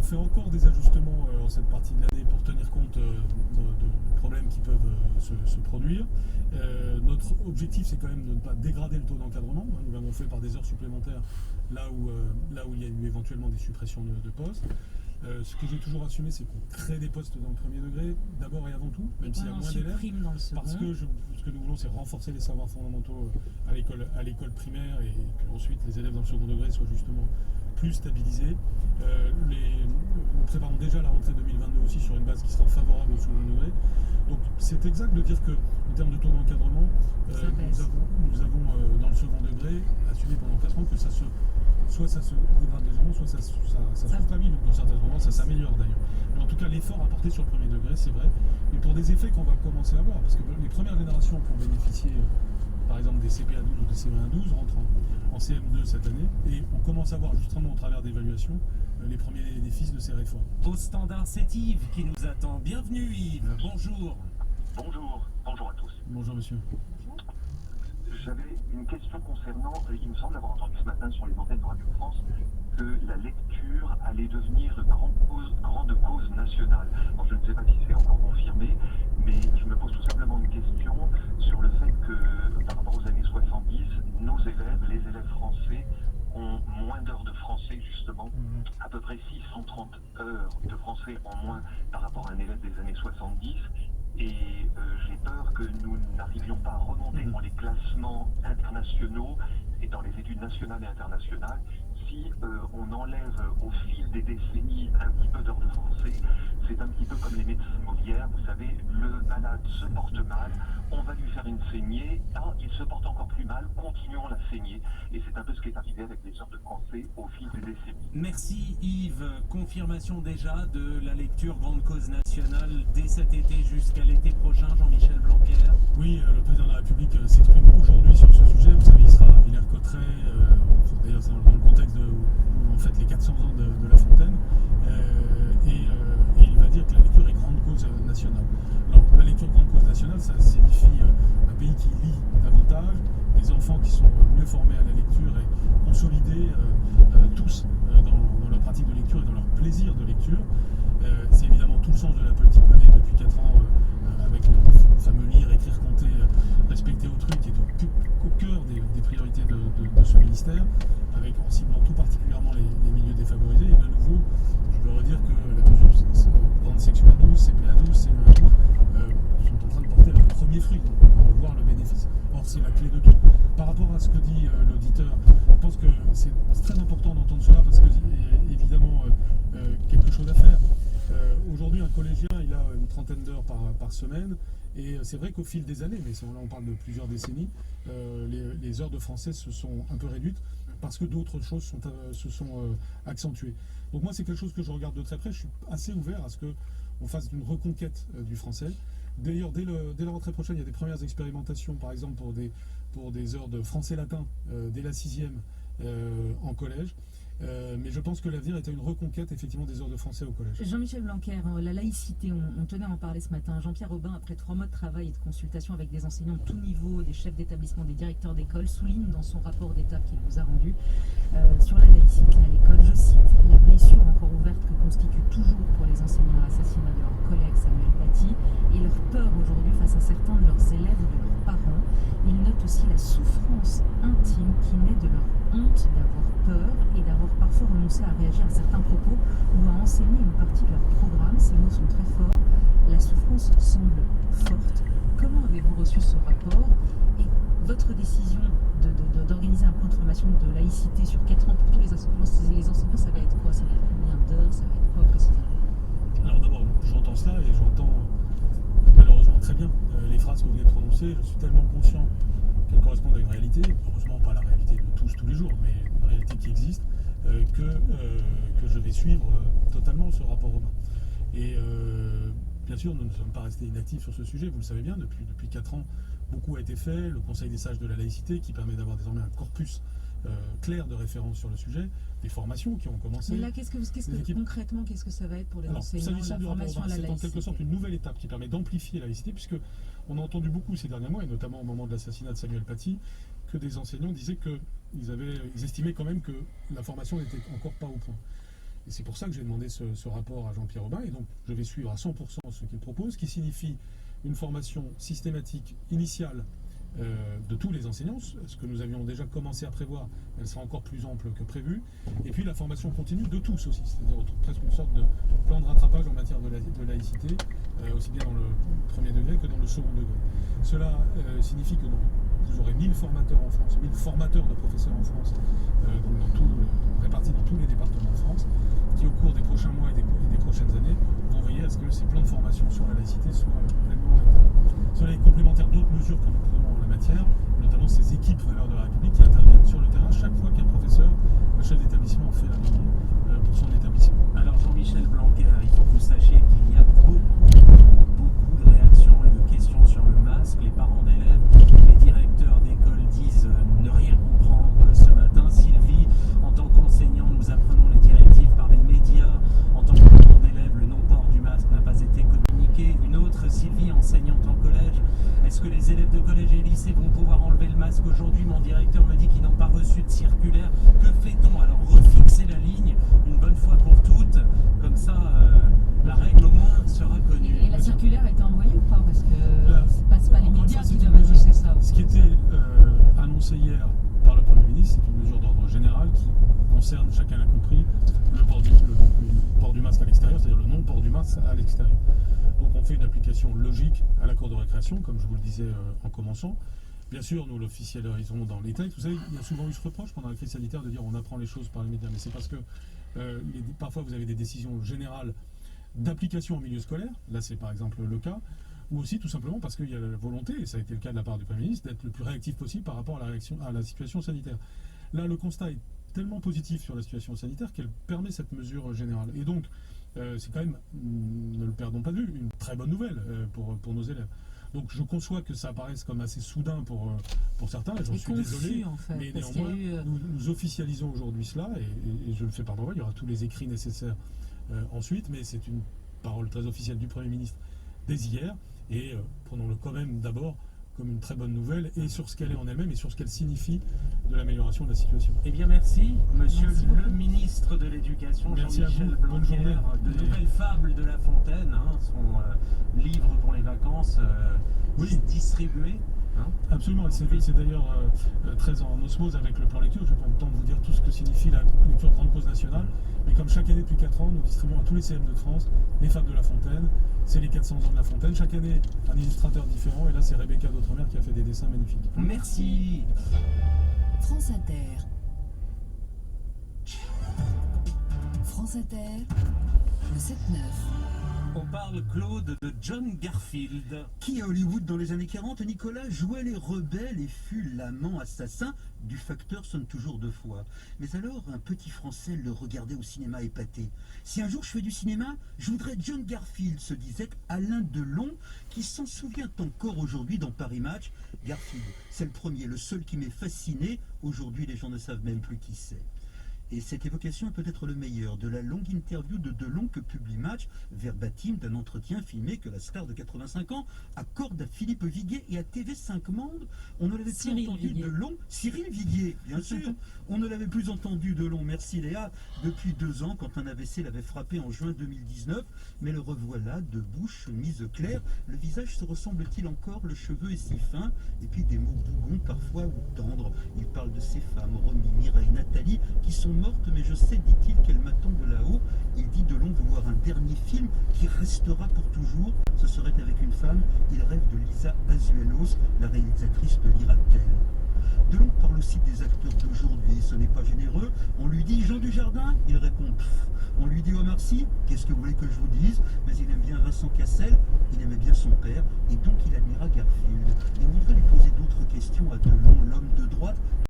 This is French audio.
on fait encore des ajustements en cette partie de l'année pour tenir compte de problèmes qui peuvent se produire. Notre objectif, c'est quand même de ne pas dégrader le taux d'encadrement. Nous l'avons fait par des heures supplémentaires là où il y a eu éventuellement des suppressions de postes. Ce que j'ai toujours assumé, c'est qu'on crée des postes dans le premier degré, d'abord et avant tout, même s'il y a moins d'élèves. Parce que ce que nous voulons, c'est renforcer les savoirs fondamentaux à l'école primaire et qu'ensuite les élèves dans le second degré soient justement plus stabilisés. Nous préparons déjà la rentrée 2022 aussi sur une base qui sera favorable au second degré. Donc c'est exact de dire qu'en termes de taux d'encadrement, nous avons dans le second degré assumé pendant 4 ans que soit ça se dégrade légèrement, soit ça se stabilise, dans certains endroits ça s'améliore d'ailleurs. Mais en tout cas l'effort apporté sur le premier degré, c'est vrai, mais pour des effets qu'on va commencer à voir, parce que les premières générations qui ont bénéficié par exemple des CPA 12 ou des CE1 12 rentrent en CM2 cette année, et on commence à voir justement au travers d'évaluations les premiers bénéfices de ces réformes. Au standard, c'est Yves qui nous attend. Bienvenue Yves, bonjour. Bonjour à tous. Bonjour monsieur. J'avais une question concernant, il me semble avoir entendu ce matin sur les antennes de Radio France, que la lecture allait devenir grande cause nationale. Alors, je ne sais pas si c'est encore confirmé, mais je me pose tout simplement une question sur le fait que par rapport aux années 70, nos élèves, les élèves français, ont moins d'heures de français justement, à peu près 630 heures de français en moins par rapport à un élève des années 70. Et j'ai peur que nous n'arrivions pas à remonter dans les classements internationaux et dans les études nationales et internationales si on enlève au fil des décennies un petit peu d'heures de français. C'est un petit peu comme les médecines mauvières, vous savez, le malade se porte mal, on va lui faire une saignée, il se porte encore plus mal, continuons la saignée. Et c'est un peu ce qui est arrivé avec les heures de français au fil des décennies. Merci Yves, confirmation déjà de la lecture grande cause nationale dès cet été jusqu'à l'été prochain, Jean-Michel Blanquer. Oui, le président de la République s'exprime aujourd'hui sur ce sujet. Vous savez, il sera à Villers-Cotterêts, d'ailleurs c'est dans le contexte où on fête les 400 ans de La Fontaine, et il va dire que la lecture est grande cause nationale. Alors, la lecture grande cause nationale, ça signifie un pays qui lit davantage, des enfants qui sont mieux formés à la lecture et consolidés tous dans leur pratique de lecture et dans leur plaisir de lecture. C'est évidemment tout le sens de la politique menée depuis 4 ans avec le fameux lire, écrire, compter, respecter autrui qui est au cœur des priorités de ce ministère, avec en ciblant tout particulièrement les milieux défavorisés. Et de nouveau, je veux redire que la mesure grande section A12, CPA 12, CE1 12 sont en train de porter leurs premiers fruits. On va voir le bénéfice. Or, c'est la clé de tout. Par rapport à ce que dit l'auditeur, je pense que c'est très important d'entendre cela parce qu'il y a évidemment quelque chose à faire. Aujourd'hui, un collégien, il a une trentaine d'heures par semaine, et c'est vrai qu'au fil des années, mais là on parle de plusieurs décennies, les heures de français se sont un peu réduites parce que d'autres choses se sont accentuées. Donc moi, c'est quelque chose que je regarde de très près. Je suis assez ouvert à ce qu'on fasse une reconquête du français. D'ailleurs, dès la rentrée prochaine, il y a des premières expérimentations, par exemple pour des heures de français-latin dès la 6e en collège. Mais je pense que l'avenir est à une reconquête effectivement des heures de français au collège. Jean-Michel Blanquer, la laïcité, on tenait à en parler ce matin. Jean-Pierre Robin, après 3 mois de travail et de consultation avec des enseignants de tout niveau, des chefs d'établissement, des directeurs d'école, souligne dans son rapport d'étape qu'il vous a rendu sur la laïcité à l'école, je cite, la blessure encore ouverte que constitue toujours pour les enseignants l'assassinat de leur collègue Samuel Paty et leur peur aujourd'hui face à certains de leurs élèves ou de leurs parents. Il note aussi la souffrance intime qui naît de leur honte d'avoir peur et d'avoir parfois renoncé à réagir à certains propos ou à enseigner une partie de leur programme. Ces mots sont très forts. La souffrance semble forte. Comment avez-vous reçu ce rapport et votre décision d'organiser un point de formation de laïcité sur 4 ans pour tous les enseignants, ça va être quoi? Ça va être combien d'heures? Ça va être quoi précisément? Alors d'abord, j'entends cela et j'entends malheureusement très bien les phrases que vous venez de prononcer. Je suis tellement conscient qu'elles correspondent à une réalité, heureusement pas la réalité de tous les jours, mais une réalité qui existe, que je vais suivre totalement ce rapport romain. Et bien sûr, nous ne sommes pas restés inactifs sur ce sujet, vous le savez bien, depuis 4 ans, beaucoup a été fait. Le Conseil des sages de la laïcité qui permet d'avoir désormais un corpus clair de référence sur le sujet, des formations qui ont commencé. Mais là, concrètement, qu'est-ce que ça va être pour les enseignants, la formation à la laïcité? C'est en quelque sorte une nouvelle étape qui permet d'amplifier la laïcité, puisque on a entendu beaucoup ces derniers mois, et notamment au moment de l'assassinat de Samuel Paty, que des enseignants disaient qu'ils estimaient quand même que la formation n'était encore pas au point. Et c'est pour ça que j'ai demandé ce rapport à Jean-Pierre Robin. Et donc, je vais suivre à 100% ce qu'il propose, qui signifie une formation systématique initiale de tous les enseignants, ce que nous avions déjà commencé à prévoir, elle sera encore plus ample que prévu, et puis la formation continue de tous aussi, c'est-à-dire presque une sorte de plan de rattrapage en matière de laïcité, aussi bien dans le premier degré que dans le second degré. Cela signifie que vous aurez 1000 formateurs en France, 1000 formateurs de professeurs en France, répartis dans tous les départements de France, qui au cours des prochains mois et des prochaines années vont veiller à ce que ces plans de formation sur la laïcité soient pleinement établis. Cela est complémentaire d'autres mesures que nous prenons en la matière, notamment ces équipes valeurs de la République qui interviennent sur le terrain chaque fois qu'un professeur, un chef d'établissement fait la demande pour son établissement. Alors Jean-Michel Blanquer, il faut que vous sachiez qu'il y a beaucoup de réactions et de questions sur le masque. Les parents d'élèves, les directeurs d'école disent ne rien comprendre. Ce matin, Sylvie, en tant qu'enseignant, nous apprenons les directives par les médias. En tant que parent d'élève, le non-port du masque n'a pas été communiqué. Une autre, Sylvie, enseignante en collège. Est-ce que les élèves de collège et lycée vont pouvoir enlever le masque aujourd'hui? Mon directeur me dit qu'ils n'ont pas reçu de circulaire. Que fait-on? Alors refixer la ligne une bonne fois pour toutes, comme ça la règle au moins sera connue. Et la circulaire a été envoyée ou pas? Parce que c'est pas les médias qui doivent annoncer ça. Ce qui était annoncé hier par le Premier ministre, c'est une mesure d'ordre général qui concerne, chacun l'a compris, le port du masque à l'extérieur, c'est-à-dire le non-port du masque à l'extérieur. Donc on fait une application logique à la cour de récréation, comme je vous le disais en commençant. Bien sûr, nous l'officialiserons dans les textes. Vous savez, il y a souvent eu ce reproche pendant la crise sanitaire de dire on apprend les choses par les médias, mais c'est parce que parfois vous avez des décisions générales d'application en milieu scolaire, là c'est par exemple le cas, ou aussi tout simplement parce qu'il y a la volonté, et ça a été le cas de la part du Premier ministre, d'être le plus réactif possible par rapport à la situation sanitaire. Là, le constat est tellement positif sur la situation sanitaire qu'elle permet cette mesure générale. Et donc, c'est quand même, ne le perdons pas de vue, une très bonne nouvelle pour nos élèves. Donc je conçois que ça apparaisse comme assez soudain pour certains, et j'en suis désolé, en fait, mais néanmoins, nous officialisons aujourd'hui cela, et je le fais par voie, il y aura tous les écrits nécessaires ensuite, mais c'est une parole très officielle du Premier ministre dès hier, et prenons-le quand même d'abord comme une très bonne nouvelle, et sur ce qu'elle est en elle-même, et sur ce qu'elle signifie de l'amélioration de la situation. Eh bien merci, monsieur le ministre de l'Éducation, Jean-Michel Blanquer, de nouvelles fables de La Fontaine, son livre pour les vacances distribué. Absolument, c'est d'ailleurs très en osmose avec le plan lecture. Je vais prendre le temps de vous dire tout ce que signifie la lecture grande cause nationale. Mais comme chaque année depuis 4 ans, nous distribuons à tous les CM de France les fables de La Fontaine. C'est les 400 ans de La Fontaine. Chaque année, un illustrateur différent. Et là, c'est Rebecca d'Outremer qui a fait des dessins magnifiques. Merci. France Inter. France Inter, le 7-9. On parle, Claude, de John Garfield. Qui à Hollywood dans les années 40, Nicolas jouait les rebelles et fut l'amant assassin du facteur sonne toujours 2 fois. Mais alors, un petit Français le regardait au cinéma épaté. Si un jour je fais du cinéma, je voudrais John Garfield, se disait Alain Delon, qui s'en souvient encore aujourd'hui dans Paris Match. Garfield, c'est le premier, le seul qui m'est fasciné. Aujourd'hui, les gens ne savent même plus qui c'est. Et cette évocation est peut-être le meilleur de la longue interview de Delon que publie Match, verbatim d'un entretien filmé que la star de 85 ans accorde à Philippe Viguier et à TV5 Monde. On ne l'avait plus entendu Delon. Cyril Viguier, bien sûr. On ne l'avait plus entendu Delon, merci Léa, depuis 2 ans quand un AVC l'avait frappé en juin 2019. Mais le revoilà, de bouche mise claire. Le visage se ressemble-t-il encore? Le cheveu est si fin. Et puis des mots bougons parfois ou tendres. Il parle de ses femmes, Romy, Mireille, Nathalie, qui sont morte, mais je sais, dit-il, qu'elle m'attend de là-haut. Il dit Delon vouloir un dernier film qui restera pour toujours. Ce serait avec une femme. Il rêve de Lisa Azuelos, la réalisatrice de l'Iratel. Delon parle aussi des acteurs d'aujourd'hui. Ce n'est pas généreux. On lui dit Jean Dujardin, il répond pfff. On lui dit Omar Sy, qu'est-ce que vous voulez que je vous dise? Mais il aime bien Vincent Cassel, il aimait bien son père, et donc il admira Garfield. Et on voudrait lui poser d'autres questions à Delon, l'homme de droite.